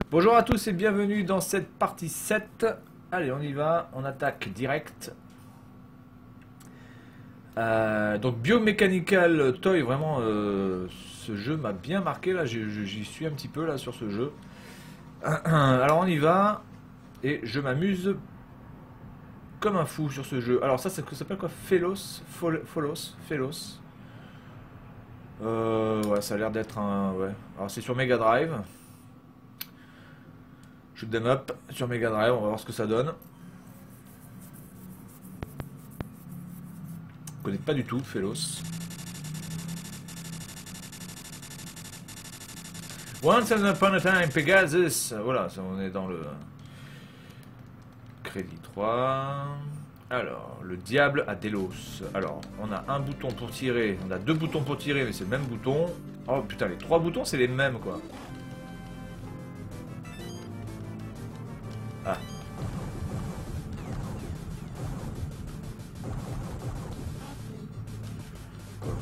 Bonjour à tous et bienvenue dans cette partie 7. Allez, on y va, on attaque direct. Donc Biomechanical Toy, vraiment, ce jeu m'a bien marqué, là, j'y suis un petit peu là sur ce jeu. Alors on y va, et je m'amuse comme un fou sur ce jeu. Alors ça s'appelle quoi? Phélos. Ouais, ça a l'air d'être un... Ouais. Alors c'est sur Mega Drive. Shoot 'em up sur Mega Drive, on va voir ce que ça donne. Je connais pas du tout, Phélos. Once upon a time, Pegasus. Voilà, on est dans le crédit 3. Alors, le diable à Delos. Alors, on a un bouton pour tirer, on a deux boutons pour tirer, mais c'est le même bouton. Oh putain, les trois boutons, c'est les mêmes, quoi. Ah.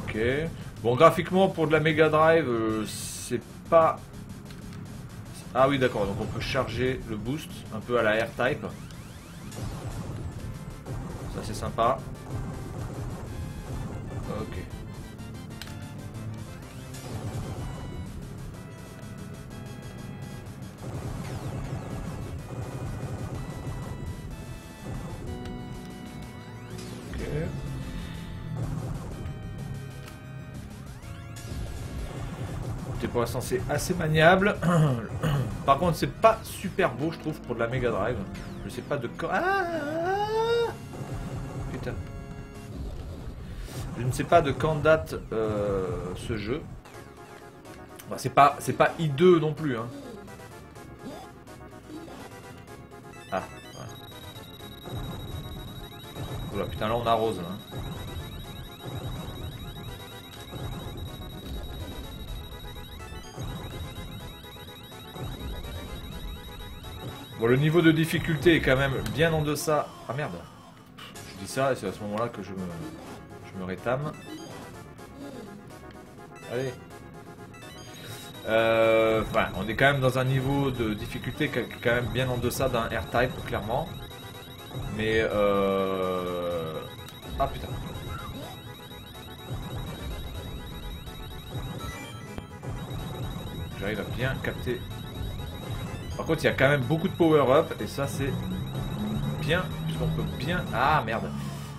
Ok. Bon, graphiquement, pour de la Mega Drive, c'est pas... Ah oui, d'accord, donc on peut charger le boost, un peu à la R-Type. Ça, c'est sympa. Ok. Ok. Pour l'instant c'est assez maniable. Par contre c'est pas super beau je trouve pour de la Mega Drive. Je sais pas de quand... Putain. Je ne sais pas de quand date ce jeu. Bah, c'est pas I2 non plus hein. Ah voilà. Oula, putain là on arrose là. Bon, le niveau de difficulté est quand même bien en deçà. Ah merde. Je dis ça et c'est à ce moment-là que je me rétame. Allez. Enfin, on est quand même dans un niveau de difficulté qui est quand même bien en deçà d'un R-Type, clairement. Mais ah putain. J'arrive à bien capter. Par contre, il y a quand même beaucoup de power-up et ça, c'est bien, puisqu'on peut bien... Ah, merde.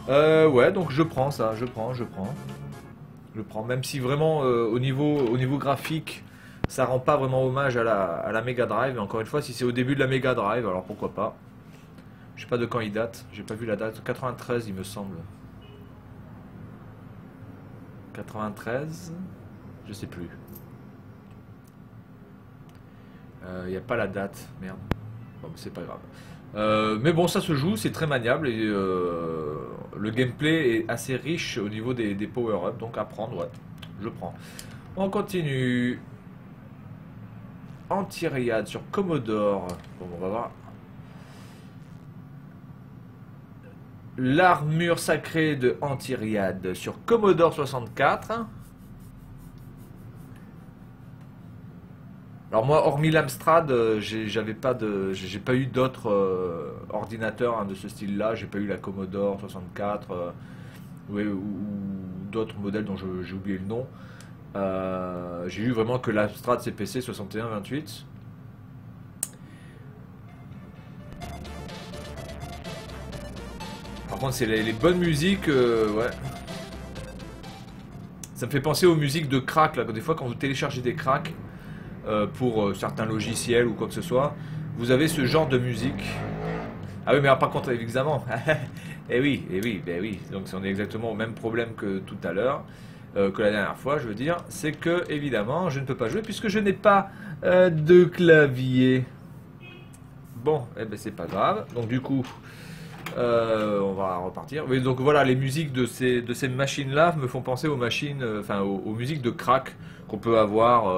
Ouais, donc je prends ça, je prends. Je prends, même si vraiment, au niveau graphique, ça rend pas vraiment hommage à la Mega Drive. Mais encore une fois, si c'est au début de la Mega Drive, alors pourquoi pas. Je sais pas de quand il date, j'ai pas vu la date. 93, il me semble. 93, je sais plus. Il n'y a pas la date, merde. Bon, c'est pas grave. Mais bon, ça se joue, c'est très maniable et le gameplay est assez riche au niveau des power-up, donc à prendre, ouais, je prends. On continue. Anti-Riad sur Commodore. Bon, on va voir. L'armure sacrée de Anti-Riad sur Commodore 64. Alors moi, hormis l'Amstrad, j'ai pas eu d'autres ordinateurs hein, de ce style-là. J'ai pas eu la Commodore 64 ou d'autres modèles dont j'ai oublié le nom. J'ai eu vraiment que l'Amstrad CPC 6128. Par contre, c'est les bonnes musiques, ouais. Ça me fait penser aux musiques de crack, là. Des fois, quand vous téléchargez des cracks, pour certains logiciels ou quoi que ce soit, vous avez ce genre de musique. Ah oui, mais alors, par contre, évidemment, eh oui, ben oui, donc on est exactement au même problème que tout à l'heure, que la dernière fois, je veux dire, c'est que, évidemment, je ne peux pas jouer puisque je n'ai pas de clavier. Bon, eh ben c'est pas grave, donc du coup, on va repartir. Oui, donc voilà, les musiques de ces machines-là me font penser aux machines, enfin aux musiques de crack qu'on peut avoir.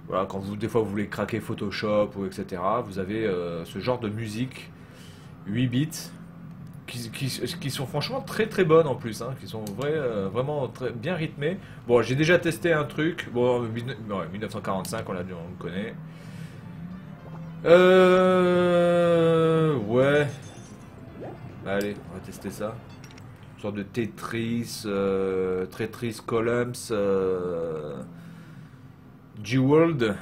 Voilà, quand des fois vous voulez craquer Photoshop ou etc., vous avez ce genre de musique 8 bits qui sont franchement très très bonnes en plus, hein, qui sont vraiment très, bien rythmées. Bon, j'ai déjà testé un truc, bon, 1945, on le connaît. Ouais. Allez, on va tester ça. Une sorte de Tetris, Tetris Columns, G-World.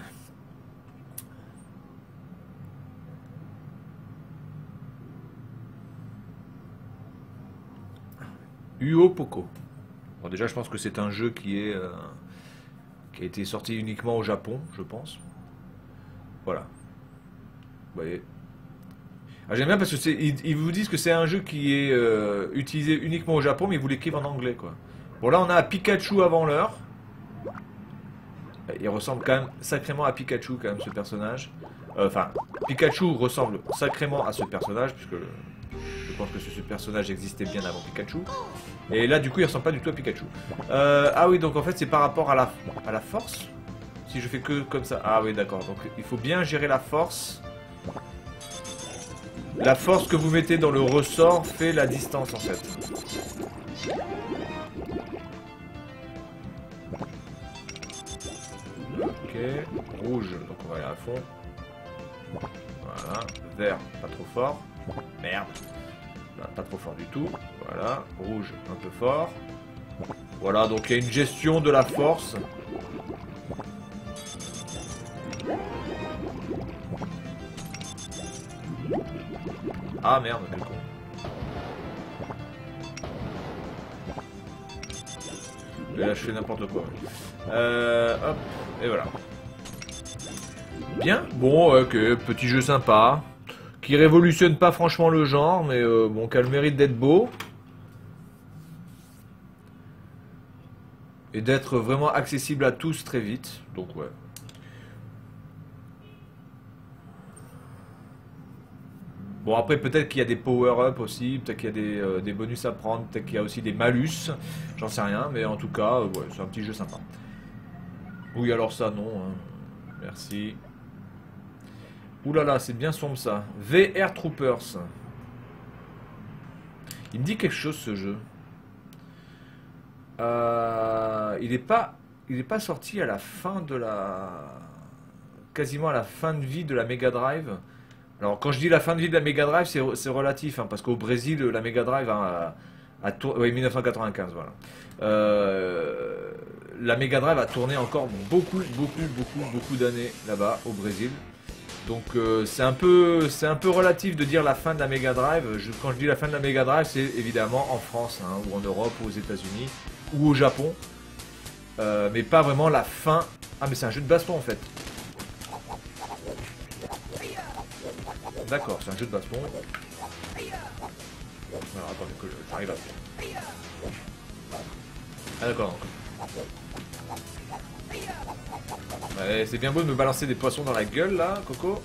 Uo Poco. Bon, déjà, je pense que c'est un jeu qui a été sorti uniquement au Japon, je pense. Voilà. Vous voyez. Ah, j'aime bien parce que ils vous disent que c'est un jeu qui est utilisé uniquement au Japon, mais ils vous l'écrivent en anglais, quoi. Bon, là, on a Pikachu avant l'heure. Il ressemble quand même sacrément à Pikachu, quand même, ce personnage. Enfin, Pikachu ressemble sacrément à ce personnage, puisque je pense que ce personnage existait bien avant Pikachu. Et là, du coup, il ressemble pas du tout à Pikachu. Ah oui, donc en fait, c'est par rapport à la force. Si je fais que comme ça. Ah oui, d'accord. Donc, il faut bien gérer la force. La force que vous mettez dans le ressort fait la distance, en fait. Ok. Rouge, donc on va aller à fond. Voilà. Vert, pas trop fort. Merde. Là, pas trop fort du tout. Voilà. Rouge, un peu fort. Voilà, donc il y a une gestion de la force. Ah merde, quel con. Et là, je fais n'importe quoi. Hop, et voilà. Bien, bon, ok, petit jeu sympa. Qui révolutionne pas franchement le genre, mais bon, qui a le mérite d'être beau. Et d'être vraiment accessible à tous très vite. Donc ouais. Bon, après, peut-être qu'il y a des power-up aussi, peut-être qu'il y a des bonus à prendre, peut-être qu'il y a aussi des malus, j'en sais rien, mais en tout cas, ouais, c'est un petit jeu sympa. Oui, alors ça, non, hein. Merci. Ouh là là, c'est bien sombre ça. VR Troopers. Il me dit quelque chose ce jeu. Il est pas sorti à la fin de quasiment à la fin de vie de la Mega Drive. Alors, quand je dis la fin de vie de la Mega Drive, c'est relatif, hein, parce qu'au Brésil, la Mega Drive a tourné. Oui, 1995, voilà. La Mega Drive a tourné encore beaucoup d'années là-bas, au Brésil. Donc, c'est un peu relatif de dire la fin de la Mega Drive. Quand je dis la fin de la Mega Drive, c'est évidemment en France, hein, ou en Europe, ou aux États-Unis, ou au Japon. Mais pas vraiment la fin. Ah, mais c'est un jeu de baston en fait. D'accord, c'est un jeu de baston. Alors attendez que j'arrive à faire. Ah d'accord. Ouais, c'est bien beau de me balancer des poissons dans la gueule là, Coco.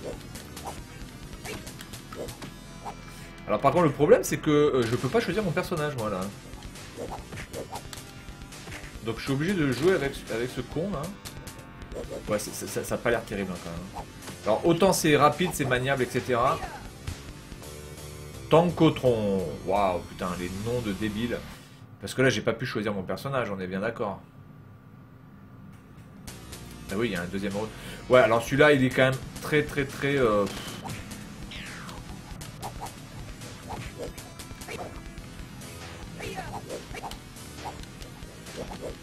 Alors par contre le problème c'est que je peux pas choisir mon personnage moi là. Donc je suis obligé de jouer avec ce con là. Ouais, ça a pas l'air terrible hein, quand même. Alors autant c'est rapide, c'est maniable, etc. Tankotron. Waouh, putain, les noms de débiles. Parce que là j'ai pas pu choisir mon personnage, on est bien d'accord. Ah oui, il y a un deuxième rôle. Ouais, alors celui-là il est quand même très.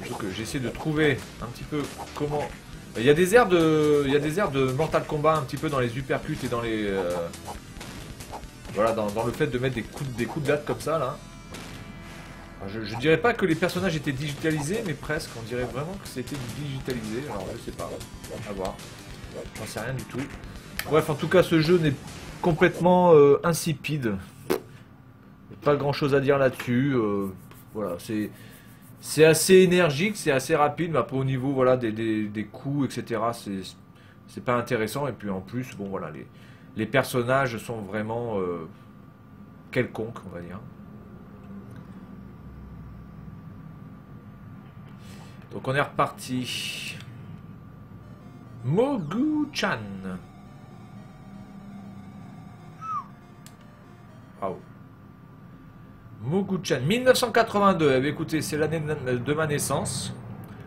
Donc j'essaie de trouver un petit peu comment. Il y a des airs de Mortal Kombat un petit peu dans les uppercuts et dans les voilà dans le fait de mettre des coups de latte comme ça là. Alors, je dirais pas que les personnages étaient digitalisés, mais presque. On dirait vraiment que c'était digitalisé. Alors je sais pas, à voir. J'en sais rien du tout. Bref, en tout cas, ce jeu n'est complètement insipide. Pas grand chose à dire là-dessus. Voilà, c'est assez énergique, c'est assez rapide, mais après au niveau voilà, des coups, etc., c'est pas intéressant. Et puis en plus, bon voilà, les personnages sont vraiment quelconques, on va dire. Donc on est reparti. Mogu-chan. Waouh. Mogu-chan, 1982. Eh bien, écoutez, c'est l'année de ma naissance.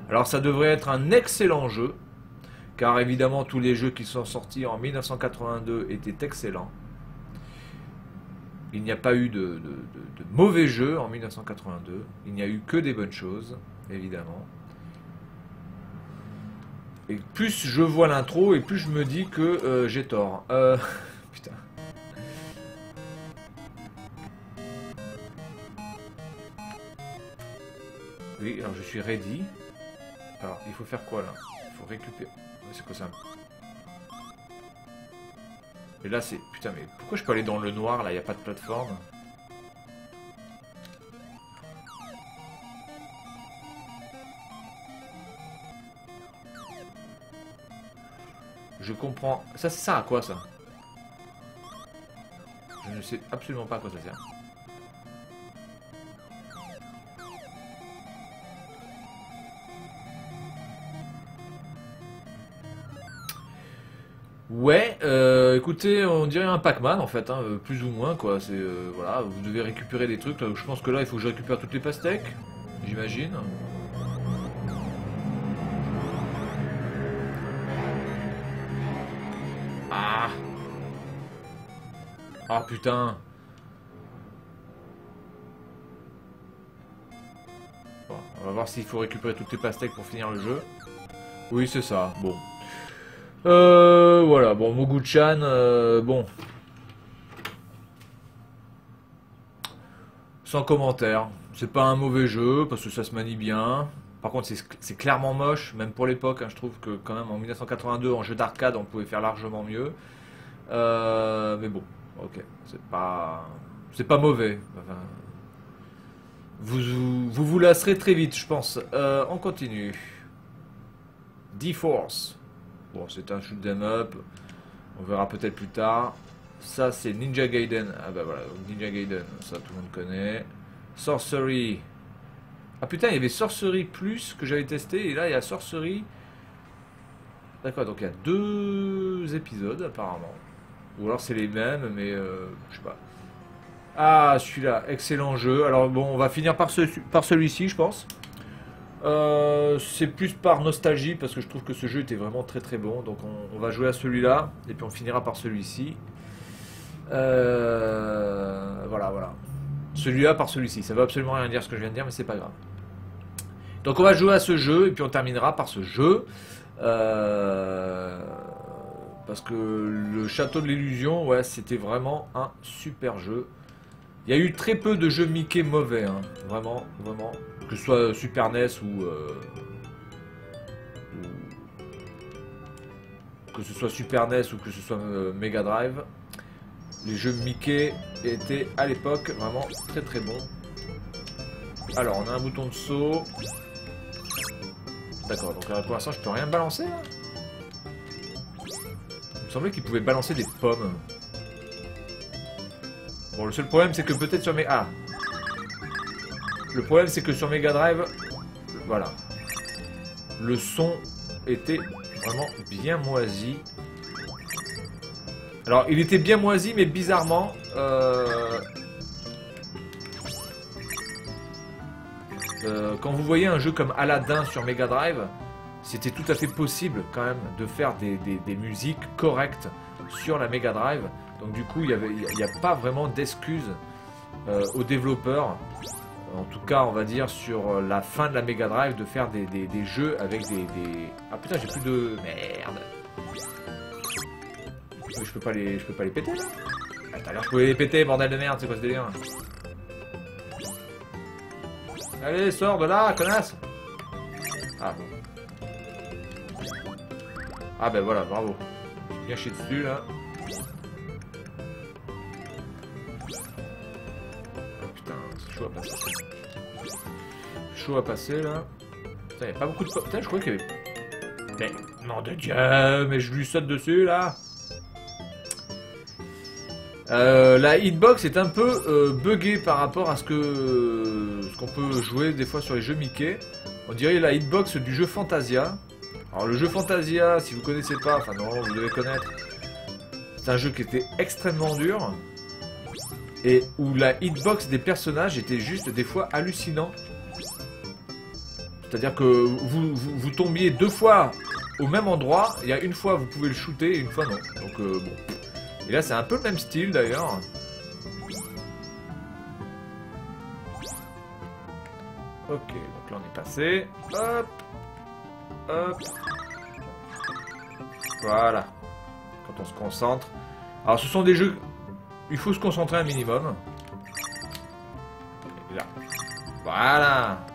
Alors ça devrait être un excellent jeu, car évidemment tous les jeux qui sont sortis en 1982 étaient excellents. Il n'y a pas eu de mauvais jeux en 1982, il n'y a eu que des bonnes choses, évidemment. Et plus je vois l'intro, et plus je me dis que j'ai tort. Putain. Oui, alors je suis ready. Alors, il faut faire quoi là? Il faut récupérer... C'est quoi ça? Et là c'est... Putain, mais pourquoi je peux aller dans le noir là? Il n'y a pas de plateforme. Je comprends... Ça sert à quoi ça? Je ne sais absolument pas à quoi ça sert. Ouais, écoutez, on dirait un Pac-Man en fait, hein, plus ou moins quoi. C'est voilà, vous devez récupérer des trucs. Là, je pense que là, il faut que je récupère toutes les pastèques, j'imagine. Ah, ah putain. Bon, on va voir s'il faut récupérer toutes les pastèques pour finir le jeu. Oui, c'est ça. Bon. Voilà, bon, Mogu-chan, bon. Sans commentaire. C'est pas un mauvais jeu, parce que ça se manie bien. Par contre, c'est clairement moche, même pour l'époque. Hein, je trouve que quand même, en 1982, en jeu d'arcade, on pouvait faire largement mieux. Mais bon, ok. C'est pas mauvais. Enfin, vous lasserez très vite, je pense. On continue. D-Force. Bon, c'est un shoot 'em up. On verra peut-être plus tard. Ça, c'est Ninja Gaiden. Ah bah voilà, Ninja Gaiden, ça tout le monde connaît. Sorcery. Ah putain, il y avait Sorcery Plus que j'avais testé. Et là, il y a Sorcery. D'accord, donc il y a 2 épisodes apparemment. Ou alors c'est les mêmes, mais je sais pas. Ah, celui-là, excellent jeu. Alors bon, on va finir par celui-ci, je pense. C'est plus par nostalgie parce que je trouve que ce jeu était vraiment très très bon. Donc on va jouer à celui-là et puis on finira par celui-ci. Voilà. Celui-là par celui-ci. Ça veut absolument rien dire ce que je viens de dire, mais c'est pas grave. Donc on va jouer à ce jeu et puis on terminera par ce jeu. Parce que le Château de l'Illusion, ouais, c'était vraiment un super jeu. Il y a eu très peu de jeux Mickey mauvais, hein. Vraiment. Que ce soit Super NES ou que ce soit Super NES ou que ce soit Mega Drive, les jeux Mickey étaient à l'époque vraiment très très bons. Alors on a un bouton de saut. D'accord, donc pour l'instant je peux rien balancer là. Il me semblait qu'il pouvait balancer des pommes. Bon, le seul problème c'est que peut-être sur mes... Ah, le problème c'est que sur Mega Drive, voilà, le son était vraiment bien moisi. Alors il était bien moisi mais bizarrement quand vous voyez un jeu comme Aladdin sur Mega Drive, c'était tout à fait possible quand même de faire des musiques correctes sur la Mega Drive. Donc du coup il n'y a pas vraiment d'excuses aux développeurs. En tout cas, on va dire sur la fin de la Mega Drive, de faire des jeux avec des... Ah putain, j'ai plus de... Merde. Je peux pas les péter là. Ah, tout à l'heure je pouvais les péter, bordel de merde, c'est quoi ce délire? Allez, sors de là, connasse. Ah bon. Ah ben voilà, bravo. J'ai bien chié dessus là. Chaud à passer. Chaud à passer là. Putain, y'a pas beaucoup de... Putain, je crois qu'il y avait... Mais, nom de Dieu, mais je lui saute dessus là. La hitbox est un peu buggée par rapport à ce qu'on peut jouer des fois sur les jeux Mickey. On dirait la hitbox du jeu Fantasia. Alors le jeu Fantasia, si vous connaissez pas, enfin non, vous devez connaître. C'est un jeu qui était extrêmement dur. Et où la hitbox des personnages était juste des fois hallucinant. C'est-à-dire que vous tombiez 2 fois au même endroit. Il y a une fois vous pouvez le shooter et une fois non. Donc bon. Et là c'est un peu le même style d'ailleurs. Ok, donc là on est passé. Hop. Hop. Voilà. Quand on se concentre. Alors ce sont des jeux... Il faut se concentrer un minimum. Et là. Voilà.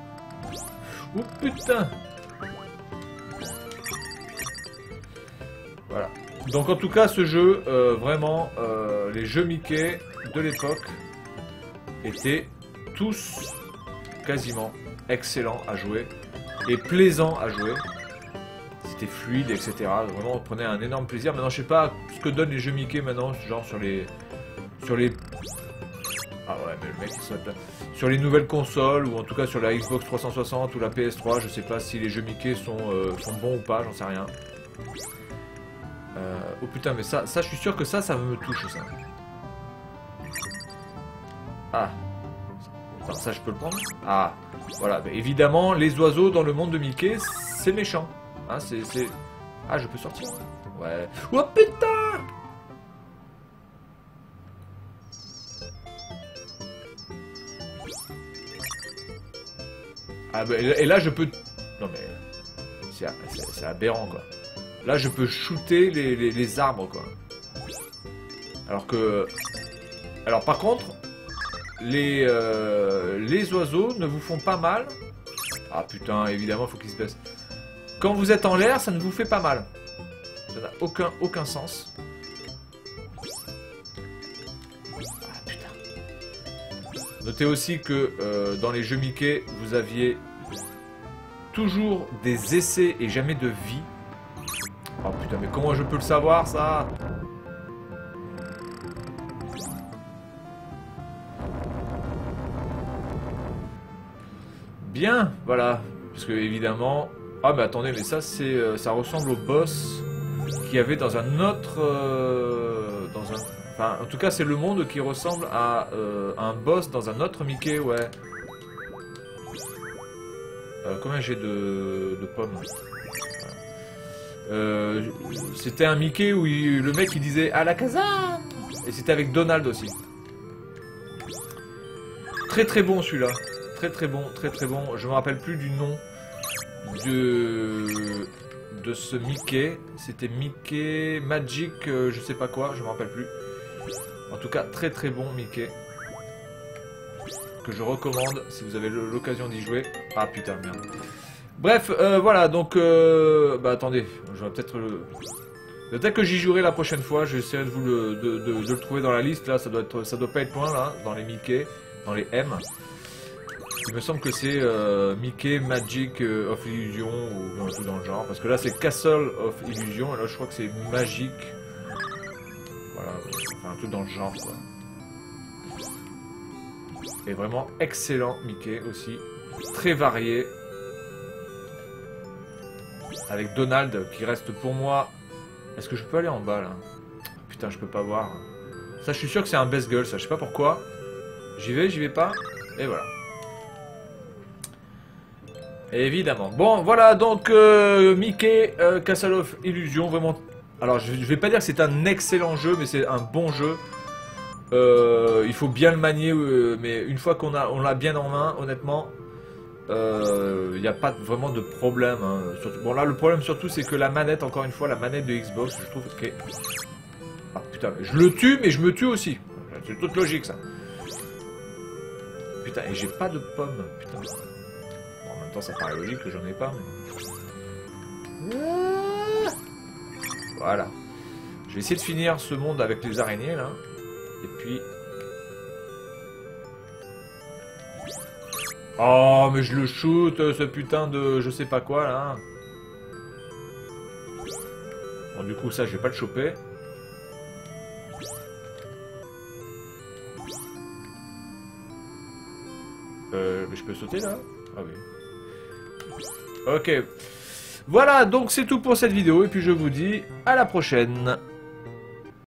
Oh putain. Voilà. Donc en tout cas ce jeu, vraiment, les jeux Mickey de l'époque étaient tous quasiment excellents à jouer et plaisants à jouer. C'était fluide, etc. Vraiment on prenait un énorme plaisir. Maintenant je sais pas ce que donnent les jeux Mickey maintenant, genre sur les... Ah ouais mais le mec il serait plein. Sur les nouvelles consoles, ou en tout cas sur la Xbox 360 ou la PS3, je sais pas si les jeux Mickey sont bons ou pas, j'en sais rien. Oh putain, mais ça je suis sûr que ça me touche, ça. Ah. Attends, ça je peux le prendre? Ah, voilà, bah, évidemment, les oiseaux dans le monde de Mickey, c'est méchant. Hein, c'est... Ah, je peux sortir? Ouais. Oh putain! Ah bah, et là je peux... Non mais... C'est aberrant quoi. Là je peux shooter les arbres quoi. Alors que... Alors par contre... Les oiseaux ne vous font pas mal. Ah putain, évidemment faut qu'ils se baissent. Quand vous êtes en l'air, ça ne vous fait pas mal. Ça n'a aucun sens. Ah putain. Notez aussi que dans les jeux Mickey, vous aviez toujours des essais et jamais de vie. Oh putain, mais comment je peux le savoir ça? Bien, voilà. Parce que évidemment... Ah mais attendez, mais ça c'est ça ressemble au boss qu'il y avait dans un autre... Enfin, en tout cas c'est le monde qui ressemble à un boss dans un autre Mickey, ouais. Combien j'ai de pommes? C'était un Mickey où le mec il disait à la casa. Et c'était avec Donald aussi. Très très bon celui-là. Très très bon, très très bon. Je me rappelle plus du nom de ce Mickey. C'était Mickey Magic, je sais pas quoi, je me rappelle plus. En tout cas, très très bon Mickey. Que je recommande si vous avez l'occasion d'y jouer. Ah putain, merde. Bref, voilà, donc... bah attendez, je vais peut-être le... Peut-être que j'y jouerai la prochaine fois. J'essaierai de vous de le trouver dans la liste. Là, ça doit pas être loin, là, dans les Mickey, dans les M. Il me semble que c'est Mickey Magic of Illusion ou un truc dans le genre. Parce que là c'est Castle of Illusion et là je crois que c'est Magic. Voilà, enfin un truc dans le genre quoi. Et vraiment excellent Mickey aussi. Très varié. Avec Donald qui reste pour moi... Est-ce que je peux aller en bas là? Putain je peux pas voir. Ça je suis sûr que c'est un best girl ça, je sais pas pourquoi. J'y vais pas. Et voilà. Évidemment. Bon, voilà, donc Mickey, Castle of Illusion, vraiment... Alors, je vais pas dire que c'est un excellent jeu, mais c'est un bon jeu. Il faut bien le manier, mais une fois qu'on l'a bien en main, honnêtement, il n'y a pas vraiment de problème. Hein. Surtout, bon, là, le problème surtout, c'est que la manette, encore une fois, la manette de Xbox, je trouve que... Ah, putain, je le tue, mais je me tue aussi. C'est toute logique, ça. Putain, et j'ai pas de pommes, putain. En même temps, ça paraît logique que j'en ai pas. Mais... Voilà. Je vais essayer de finir ce monde avec les araignées, là. Et puis... Oh, mais je le shoot, ce putain de... je sais pas quoi, là. Bon, du coup, ça, je vais pas le choper. Mais je peux sauter, là? Ah oui. Ok. Voilà, donc c'est tout pour cette vidéo. Et puis je vous dis à la prochaine.